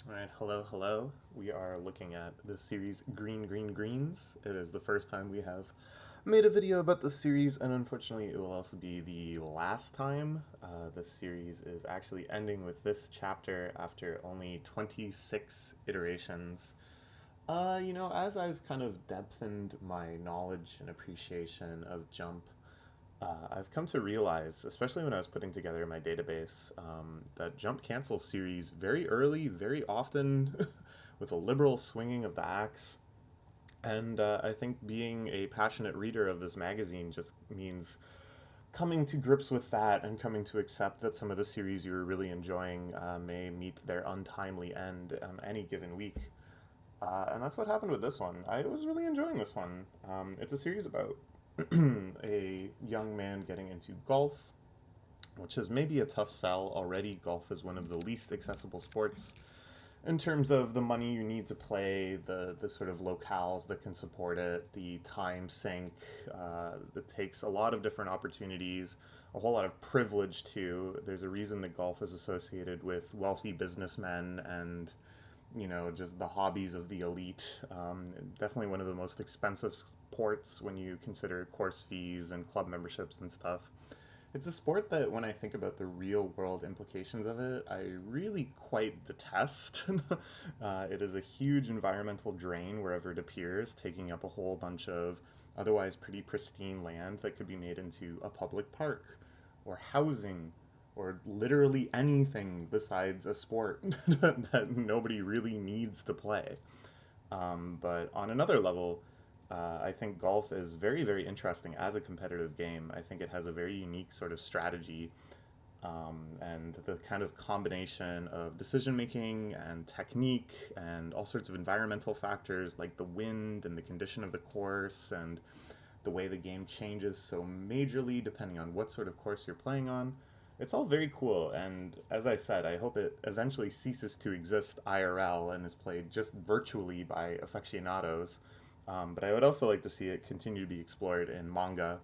All right, hello, hello. We are looking at the series Green Green Greens. It is the first time we have made a video about the series, and unfortunately, it will also be the last time. This series is actually ending with this chapter after only 26 iterations. As I've kind of depthened my knowledge and appreciation of Jump, I've come to realize, especially when I was putting together my database, that Jump cancels series very early, very often, with a liberal swinging of the axe. And I think being a passionate reader of this magazine just means coming to grips with that and coming to accept that some of the series you're really enjoying may meet their untimely end any given week. And that's what happened with this one. I was really enjoying this one. It's a series about a young man getting into golf, which is maybe a tough sell already. Golf is one of the least accessible sports in terms of the money you need to play, the sort of locales that can support it, the time sink. It takes a lot of different opportunities, a whole lot of privilege too. There's a reason that golf is associated with wealthy businessmen and just the hobbies of the elite. Definitely one of the most expensive sports when you consider course fees and club memberships and stuff. It's a sport that, when I think about the real world implications of it, I really quite detest. It is a huge environmental drain wherever it appears, taking up a whole bunch of otherwise pretty pristine land that could be made into a public park or housing or literally anything besides a sport that nobody really needs to play. But on another level, I think golf is very, very interesting as a competitive game. I think it has a very unique sort of strategy, and the kind of combination of decision making and technique and all sorts of environmental factors like the wind and the condition of the course and the way the game changes so majorly depending on what sort of course you're playing on. It's all very cool, and as I said, I hope it eventually ceases to exist IRL and is played just virtually by aficionados. But I would also like to see it continue to be explored in manga.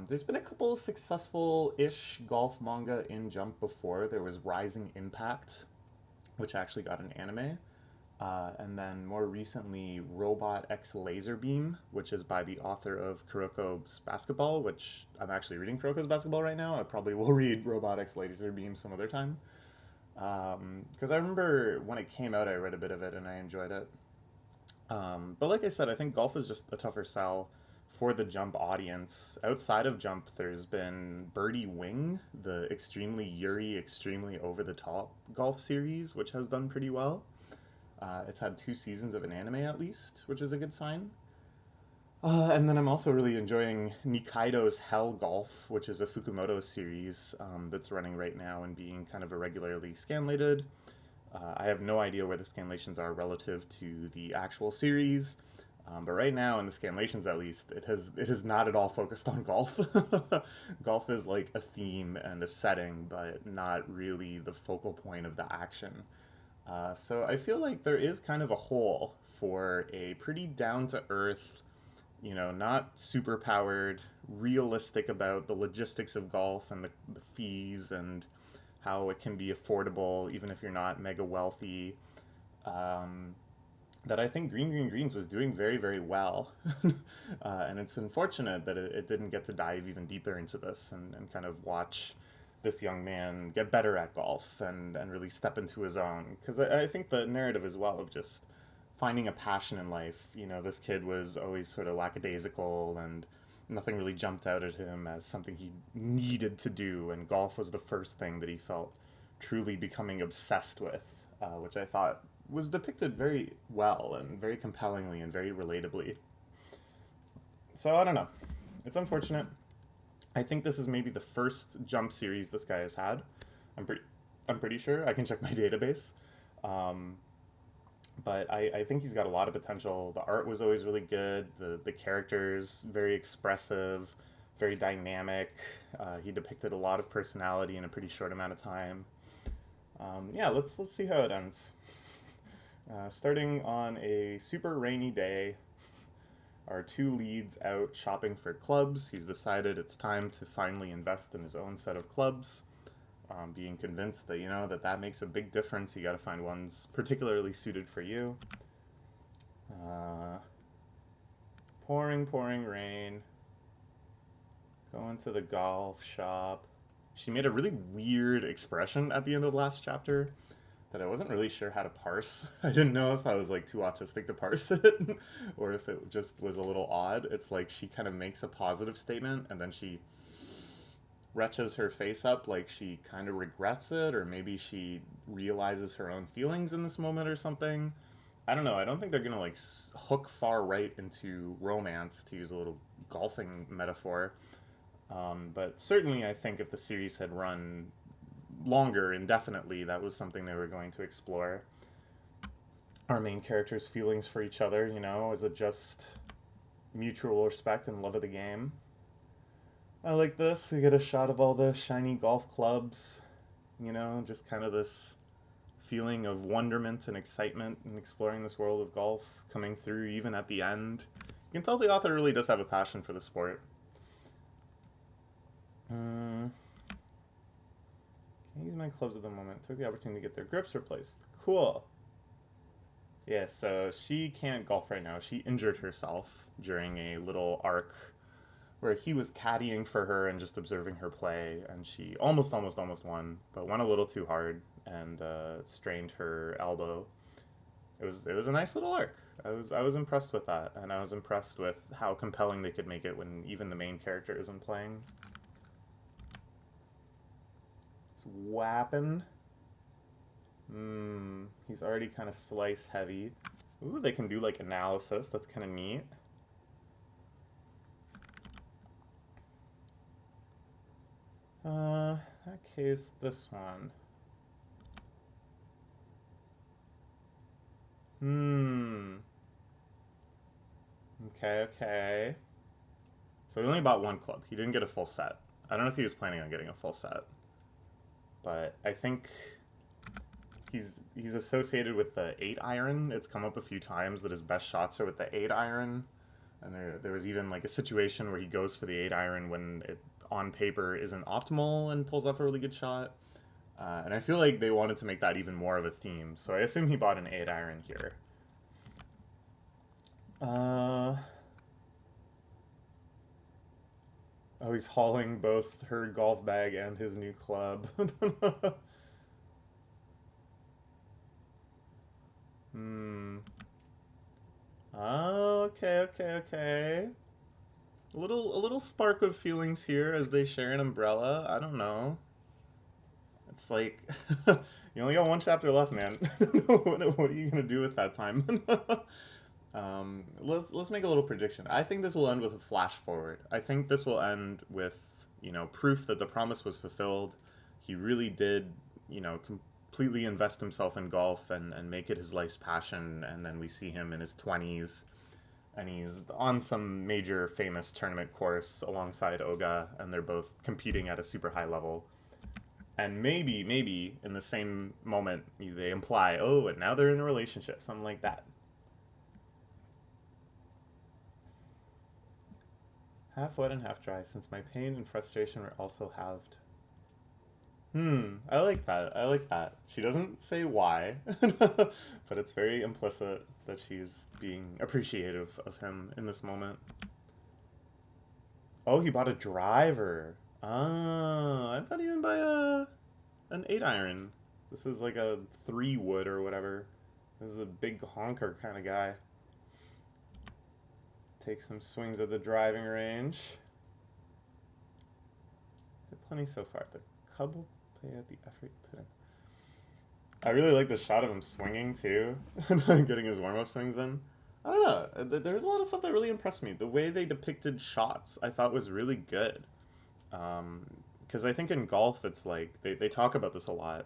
There's been a couple successful ish golf manga in Jump before. There was Rising Impact, which actually got an anime. And then more recently, Robot X Laser Beam, which is by the author of Kuroko's Basketball, which I'm actually reading Kuroko's Basketball right now. I probably will read Robot X Laser Beam some other time. Because I remember when it came out, I read a bit of it and I enjoyed it. But like I said, I think golf is just a tougher sell for the Jump audience. Outside of Jump, there's been Birdie Wing, the extremely Yuri, extremely over the top golf series, which has done pretty well. It's had 2 seasons of an anime at least, which is a good sign. And then I'm also really enjoying Nikaido's Hell Golf, which is a Fukumoto series that's running right now and being kind of irregularly scanlated. I have no idea where the scanlations are relative to the actual series, but right now in the scanlations at least, it is not at all focused on golf. Golf is like a theme and a setting, but not really the focal point of the action. So I feel like there is kind of a hole for a pretty down to earth, not super powered, realistic about the logistics of golf and the fees and how it can be affordable even if you're not mega wealthy. Um, that I think Green Green Greens was doing very, very well. And it's unfortunate that it didn't get to dive even deeper into this and kind of watch this young man get better at golf and really step into his own. Because I think the narrative as well of just finding a passion in life. This kid was always sort of lackadaisical and nothing really jumped out at him as something he needed to do, and golf was the first thing that he felt truly becoming obsessed with, which I thought was depicted very well and very compellingly and very relatably. So I don't know. It's unfortunate. I think this is maybe the first Jump series this guy has had. I'm pretty I'm pretty sure. I can check my database. Um, but I think he's got a lot of potential. The art was always really good. The characters very expressive, very dynamic. He depicted a lot of personality in a pretty short amount of time. Yeah, let's see how it ends. Starting on a super rainy day, our two leads out shopping for clubs. He's decided it's time to finally invest in his own set of clubs. being convinced that, that makes a big difference. You got to find ones particularly suited for you. Uh, pouring rain. Go into the golf shop. She made a really weird expression at the end of the last chapter that I wasn't really sure how to parse. I didn't know if I was like too autistic to parse it or if it just was a little odd. It's like she kind of makes a positive statement and then she retches her face up like she kind of regrets it, or maybe she realizes her own feelings in this moment or something. I don't know. I don't think they're gonna like hook far right into romance, to use a little golfing metaphor. But certainly, I think if the series had run longer, indefinitely, that was something they were going to explore. Our main character's feelings for each other, is it just mutual respect and love of the game? I like this. We get a shot of all the shiny golf clubs, just kind of this feeling of wonderment and excitement in exploring this world of golf coming through even at the end. You can tell the author really does have a passion for the sport. Can't use my clubs at the moment. Took the opportunity to get their grips replaced. Cool. Yeah, so she can't golf right now. She injured herself during a little arc where he was caddying for her and just observing her play, and she almost won, but went a little too hard and strained her elbow. It was a nice little arc. I was impressed with that, and I was impressed with how compelling they could make it when even the main character isn't playing. It's whapping. He's already kind of slice heavy. Ooh, they can do like analysis. That's kind of neat. That case, this one. Okay. So he only bought one club. He didn't get a full set. I don't know if he was planning on getting a full set. But I think he's associated with the 8-iron. It's come up a few times that his best shots are with the 8-iron. And there was even like a situation where he goes for the 8-iron when it on paper isn't optimal and pulls off a really good shot. And I feel like they wanted to make that even more of a theme. So I assume he bought an 8-iron here. Oh, he's hauling both her golf bag and his new club. Oh, okay. A little spark of feelings here as they share an umbrella. I don't know. It's like you only got one chapter left, man. What are you gonna do with that time? Let's make a little prediction. I think this will end with a flash forward. I think this will end with proof that the promise was fulfilled. He really did completely invest himself in golf and make it his life's passion. And then we see him in his 20s, and he's on some major famous tournament course alongside Oga, and they're both competing at a super high level. And maybe in the same moment they imply, oh, and now they're in a relationship, something like that. Half wet and half dry, since my pain and frustration were also halved. I like that. She doesn't say why, but it's very implicit that she's being appreciative of him in this moment. Oh, he bought a driver. Oh, I thought he even buy an 8-iron. This is like a 3-wood or whatever. This is a big honker kind of guy. Take some swings at the driving range. Hit plenty so far. The Cub will play at the effort put in. I really like the shot of him swinging too, getting his warm-up swings in. I don't know. There's a lot of stuff that really impressed me. The way they depicted shots, I thought was really good. Because I think in golf, it's like they talk about this a lot.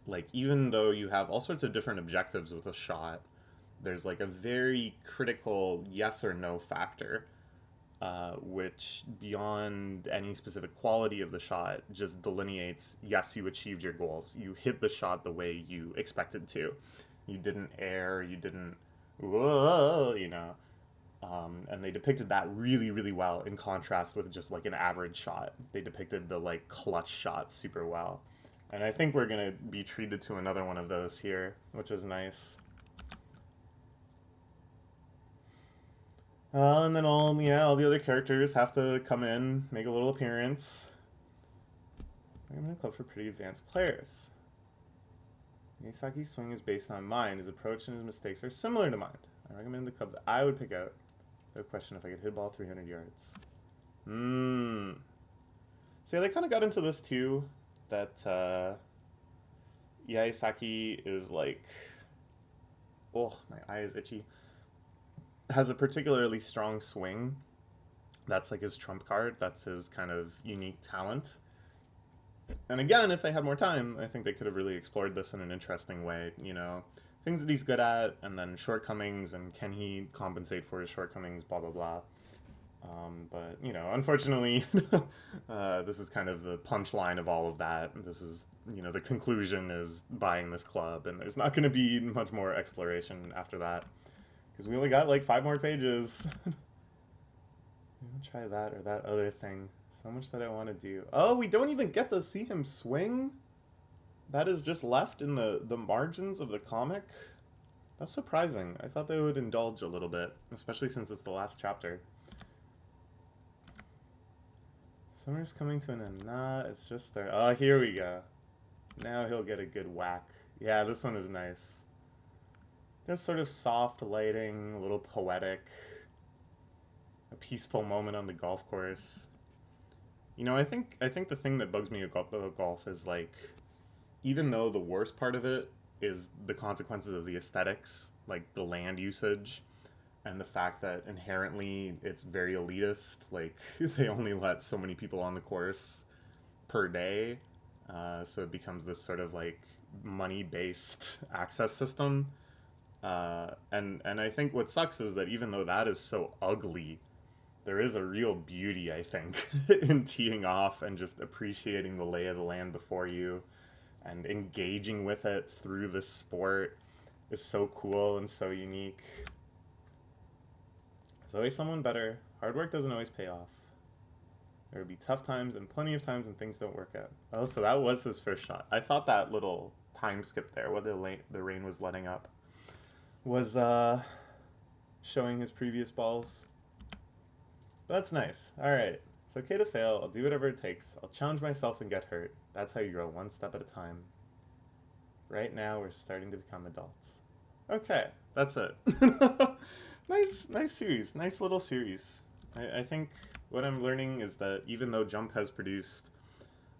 Like even though you have all sorts of different objectives with a shot, there's like a very critical yes or no factor, which beyond any specific quality of the shot just delineates, yes, you achieved your goals. You hit the shot the way you expected to. You didn't err, you didn't, whoa, And they depicted that really, really well in contrast with just like an average shot. They depicted the like clutch shot super well. And I think we're going to be treated to another one of those here, which is nice. And then all the other characters have to come in, make a little appearance. Recommend a club for pretty advanced players. Miyazaki's swing is based on mine. His approach and his mistakes are similar to mine. I recommend the club that I would pick out. No question if I could hit ball 300 yards. See, they kind of got into this too, that Yaesaki is like, oh, my eye is itchy, has a particularly strong swing. That's like his trump card. That's his kind of unique talent. And again, if they had more time, I think they could have really explored this in an interesting way, you know. Things that he's good at, and then shortcomings, and can he compensate for his shortcomings, blah, blah, blah. But, you know, unfortunately, this is kind of the punchline of all of that. This is, you know, the conclusion is buying this club, and there's not going to be much more exploration after that. Because we only got like 5 more pages. Try that or that other thing. So much that I want to do. Oh, we don't even get to see him swing? That is just left in the margins of the comic? That's surprising. I thought they would indulge a little bit, especially since it's the last chapter. Summer's coming to an end. Nah, it's just there. Oh, here we go. Now he'll get a good whack. Yeah, this one is nice. Just sort of soft lighting, a little poetic. A peaceful moment on the golf course. You know, I think the thing that bugs me about golf is like, even though the worst part of it is the consequences of the aesthetics, like the land usage, and the fact that inherently it's very elitist, like they only let so many people on the course per day, so it becomes this sort of like money-based access system. And I think what sucks is that even though that is so ugly, there is a real beauty, I think, in teeing off and just appreciating the lay of the land before you, and engaging with it through this sport is so cool and so unique. There's always someone better. Hard work doesn't always pay off. There will be tough times and plenty of times when things don't work out. Oh, so that was his first shot. I thought that little time skip there, where the rain was letting up, was showing his previous balls. But that's nice. Alright. It's okay to fail. I'll do whatever it takes. I'll challenge myself and get hurt. That's how you grow, one step at a time. Right now, we're starting to become adults. Okay, that's it. Nice series. Nice little series. I think what I'm learning is that even though Jump has produced,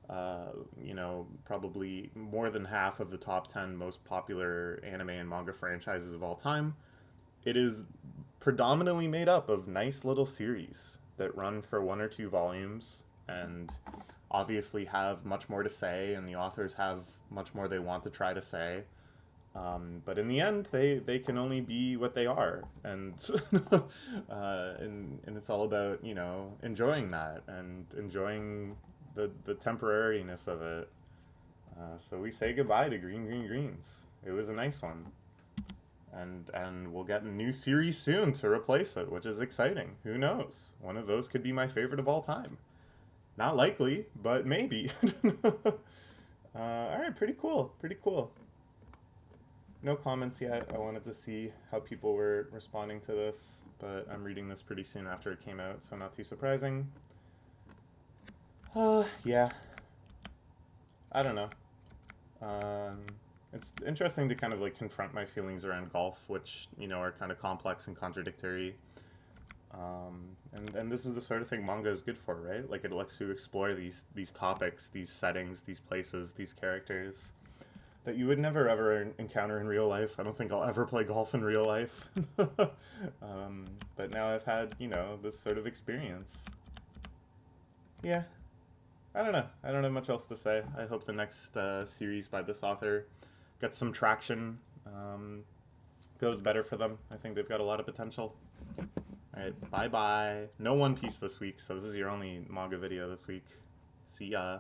you know, probably more than half of the top 10 most popular anime and manga franchises of all time, it is predominantly made up of nice little series that run for 1 or 2 volumes and obviously have much more to say, and the authors have much more they want to try to say. But in the end, they can only be what they are, and and it's all about, you know, enjoying that and enjoying the temporariness of it. So we say goodbye to Green Green Greens. It was a nice one. And we'll get a new series soon to replace it, which is exciting. Who knows? One of those could be my favorite of all time. Not likely, but maybe. Alright, pretty cool. Pretty cool. No comments yet. I wanted to see how people were responding to this, but I'm reading this pretty soon after it came out, so not too surprising. Yeah. I don't know. It's interesting to kind of like confront my feelings around golf, which, you know, are kind of complex and contradictory. And this is the sort of thing manga is good for, right? Like, it lets you explore these topics, these settings, these places, these characters that you would never ever encounter in real life. I don't think I'll ever play golf in real life. But now I've had, you know, this sort of experience. Yeah. I don't know. I don't have much else to say. I hope the next series by this author gets some traction, goes better for them. I think they've got a lot of potential. Alright, bye-bye. No One Piece this week, so this is your only manga video this week. See ya.